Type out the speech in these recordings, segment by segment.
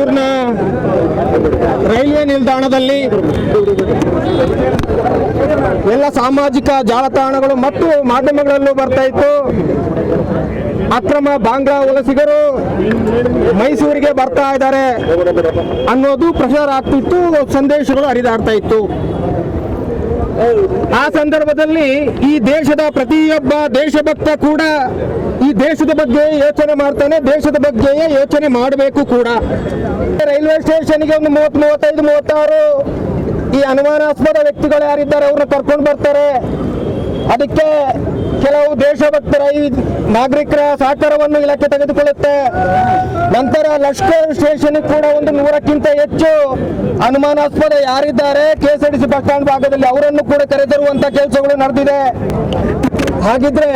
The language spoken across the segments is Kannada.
ಬೆಂಗಳೂರಿನ ರೈಲ್ವೆ ನಿಲ್ದಾಣದಲ್ಲಿ ಎಲ್ಲ ಸಾಮಾಜಿಕ ಜಾಲತಾಣಗಳು ಮತ್ತು ಮಾಧ್ಯಮಗಳಲ್ಲೂ ಬರ್ತಾ ಇತ್ತು. ಅಕ್ರಮ ಬಾಂಗ್ಲಾ ವಲಸಿಗರು ಮೈಸೂರಿಗೆ ಬರ್ತಾ ಇದ್ದಾರೆ ಅನ್ನೋದು ಪ್ರಚಾರ ಆಗ್ತಿತ್ತು, ಸಂದೇಶಗಳು ಹರಿದಾಡ್ತಾ ಇತ್ತು. ಆ ಸಂದರ್ಭದಲ್ಲಿ ಈ ದೇಶದ ಪ್ರತಿಯೊಬ್ಬ ದೇಶಭಕ್ತ ಕೂಡ ಈ ದೇಶದ ಬಗ್ಗೆ ಯೋಚನೆ ಮಾಡ್ತಾನೆ, ದೇಶದ ಬಗ್ಗೆ ಯೋಚನೆ ಮಾಡಬೇಕು ಕೂಡ. ರೈಲ್ವೆ ಸ್ಟೇಷನ್ಗೆ ಒಂದು 30, 35, 36 ಈ ಅನುಮಾನಾಸ್ಪದ ವ್ಯಕ್ತಿಗಳು ಯಾರಿದ್ದಾರೆ ಅವ್ರನ್ನ ಕರ್ಕೊಂಡು ಬರ್ತಾರೆ. ಅದಕ್ಕೆ ಕೆಲವು ದೇಶಭಕ್ತರ ಈ ನಾಗರಿಕರ ಸಹಕಾರವನ್ನು ಇಲಾಖೆ ತೆಗೆದುಕೊಳ್ಳುತ್ತೆ. ನಂತರ ಲಷ್ಕರ್ ಸ್ಟೇಷನ್ ಕೂಡ ಒಂದು 100ಕ್ಕಿಂತ ಹೆಚ್ಚು ಅನುಮಾನಾಸ್ಪದ ಯಾರಿದ್ದಾರೆ KSRTC ಬಸ್ ಸ್ಟ್ಯಾಂಡ್ ಭಾಗದಲ್ಲಿ ಅವರನ್ನು ಕೂಡ ಕರೆತರುವಂತ ಕೆಲಸಗಳು ನಡೆದಿದೆ. ಹಾಗಿದ್ರೆ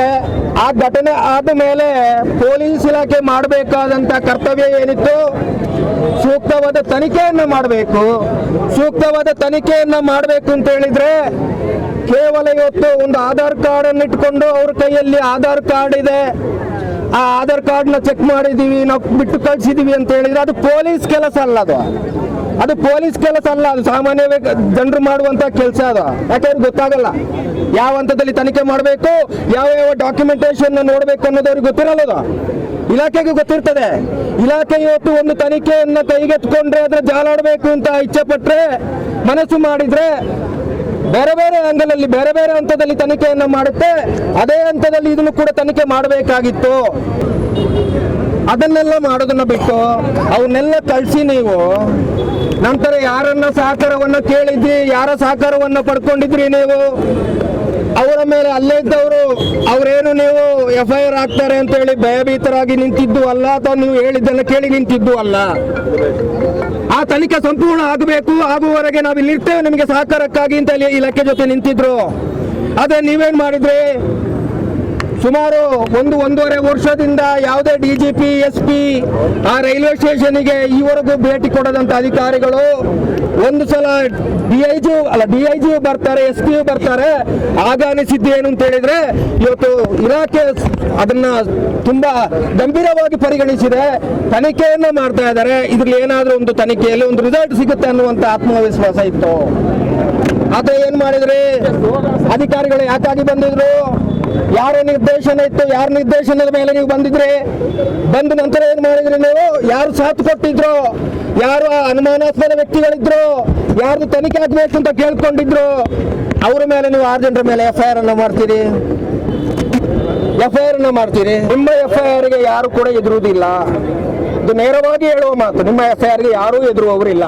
ಆ ಘಟನೆ ಆದ ಮೇಲೆ ಪೊಲೀಸ್ ಇಲಾಖೆ ಮಾಡಬೇಕಾದಂತ ಕರ್ತವ್ಯ ಏನಿತ್ತು, ಸೂಕ್ತವಾದ ತನಿಖೆಯನ್ನ ಮಾಡಬೇಕು. ಸೂಕ್ತವಾದ ತನಿಖೆಯನ್ನ ಮಾಡಬೇಕು ಅಂತ ಹೇಳಿದ್ರೆ ಕೇವಲ ಇವತ್ತು ಒಂದು ಆಧಾರ್ ಕಾರ್ಡ್ ಅನ್ನು ಇಟ್ಕೊಂಡು ಅವ್ರ ಕೈಯಲ್ಲಿ ಆಧಾರ್ ಕಾರ್ಡ್ ಇದೆ, ಆ ಆಧಾರ್ ಕಾರ್ಡ್ ನ ಚೆಕ್ ಮಾಡಿದೀವಿ, ನಾವು ಬಿಟ್ಟು ಕಳ್ಸಿದೀವಿ ಅಂತ ಹೇಳಿದ್ರೆ ಅದು ಪೊಲೀಸ್ ಕೆಲಸ ಅಲ್ಲ. ಅದು ಪೊಲೀಸ್ ಕೆಲಸ ಅಲ್ಲ, ಅದು ಸಾಮಾನ್ಯ ಜನರು ಮಾಡುವಂತ ಕೆಲಸ. ಅದು ಯಾಕಂದ್ರೆ ಗೊತ್ತಾಗಲ್ಲ ಯಾವ ಹಂತದಲ್ಲಿ ತನಿಖೆ ಮಾಡಬೇಕು, ಯಾವ ಡಾಕ್ಯುಮೆಂಟೇಶನ್ ನೋಡ್ಬೇಕು ಅನ್ನೋದು ಅವ್ರಿಗೆ ಗೊತ್ತಿರಲ್ಲ. ಇಲಾಖೆಗೆ ಗೊತ್ತಿರ್ತದೆ. ಇಲಾಖೆ ಇವತ್ತು ಒಂದು ತನಿಖೆಯನ್ನ ಕೈಗೆತ್ಕೊಂಡ್ರೆ ಅದರ ಜಾಲಾಡಬೇಕು ಅಂತ ಇಚ್ಛೆ ಪಟ್ರೆ, ಮನಸ್ಸು ಮಾಡಿದ್ರೆ ಬೇರೆ ಬೇರೆ ಆಂಗಲಲ್ಲಿ ಬೇರೆ ಬೇರೆ ಹಂತದಲ್ಲಿ ತನಿಖೆಯನ್ನ ಮಾಡುತ್ತೆ. ಅದೇ ಹಂತದಲ್ಲಿ ಇದನ್ನು ಕೂಡ ತನಿಖೆ ಮಾಡಬೇಕಾಗಿತ್ತು. ಅದನ್ನೆಲ್ಲ ಮಾಡೋದನ್ನ ಬಿಟ್ಟು ಅವನ್ನೆಲ್ಲ ಕಳಿಸಿ ನೀವು ನಂತರ ಯಾರನ್ನ ಸಹಕಾರವನ್ನ ಕೇಳಿದ್ರಿ, ಯಾರ ಸಹಕಾರವನ್ನ ಪಡ್ಕೊಂಡಿದ್ರಿ ನೀವು, ಅವರ ಮೇಲೆ ಅಲ್ಲೇ ಇದ್ದವರು ಅವರೇನು ನೀವು FIR ಆಗ್ತಾರೆ ಅಂತ ಹೇಳಿ ಭಯಭೀತರಾಗಿ ನಿಂತಿದ್ದು ಅಲ್ಲ, ಅಥವಾ ನೀವು ಹೇಳಿದ್ದನ್ನು ಕೇಳಿ ನಿಂತಿದ್ದು ಅಲ್ಲ. ಆ ತನಿಖೆ ಸಂಪೂರ್ಣ ಆಗಬೇಕು, ಆಗುವವರೆಗೆ ನಾವು ಇಲ್ಲಿ ಇರ್ತೇವೆ ನಿಮಗೆ ಸಹಕಾರಕ್ಕಾಗಿ ಅಂತ ಇಲಾಖೆ ಜೊತೆ ನಿಂತಿದ್ರು. ಅದೇ ನೀವೇನ್ ಮಾಡಿದ್ರಿ? ಸುಮಾರು 1-1.5 ವರ್ಷದಿಂದ ಯಾವುದೇ DGP SP ಆ ರೈಲ್ವೆ ಸ್ಟೇಷನ್ಗೆ ಈವರೆಗೂ ಭೇಟಿ ಕೊಡದಂತ ಅಧಿಕಾರಿಗಳು ಒಂದು ಸಲ DIG ಬರ್ತಾರೆ, SP ಬರ್ತಾರೆ. ಆಗ ಅನಿಸಿದ್ದು ಏನು ಅಂತ ಹೇಳಿದ್ರೆ ಇವತ್ತು ಇಲಾಖೆ ಅದನ್ನ ತುಂಬಾ ಗಂಭೀರವಾಗಿ ಪರಿಗಣಿಸಿದೆ, ತನಿಖೆಯನ್ನ ಮಾಡ್ತಾ ಇದ್ದಾರೆ. ಇದ್ರಲ್ಲಿ ಏನಾದ್ರೂ ಒಂದು ತನಿಖೆಯಲ್ಲಿ ಒಂದು ರಿಸಲ್ಟ್ ಸಿಗುತ್ತೆ ಅನ್ನುವಂತ ಆತ್ಮವಿಶ್ವಾಸ ಇತ್ತು. ಆದ್ರೆ ಏನ್ ಮಾಡಿದ್ರಿ? ಅಧಿಕಾರಿಗಳು ಯಾಕಾಗಿ ಬಂದಿದ್ರು? ಯಾರ ನಿರ್ದೇಶನ ಇತ್ತು? ಯಾರ ನಿರ್ದೇಶನದ ಮೇಲೆ ನೀವು ಬಂದಿದ್ರಿ? ಬಂದ ನಂತರ ಏನ್ ಮಾಡಿದ್ರಿ ನೀವು? ಯಾರು ಸಾಥ್ ಕೊಟ್ಟಿದ್ರು, ಯಾರು ಅನುಮಾನಾಸ್ಪದ ವ್ಯಕ್ತಿಗಳಿದ್ರು, ಯಾರು ತನಿಖೆ ಆಗ್ಬೇಕು ಅಂತ ಕೇಳ್ಕೊಂಡಿದ್ರು, ಅವ್ರ ಮೇಲೆ ನೀವು 6 ಜನರ ಮೇಲೆ FIR ಅನ್ನ ಮಾಡ್ತೀರಿ. ನಿಮ್ಮ FIR ಗೆ ಯಾರು ಕೂಡ ಎದುರುವುದಿಲ್ಲ. ಇದು ನೇರವಾಗಿ ಹೇಳುವ ಮಾತು. ನಿಮ್ಮ FIR ಗೆ ಯಾರೂ ಎದುರುವವರಿಲ್ಲ.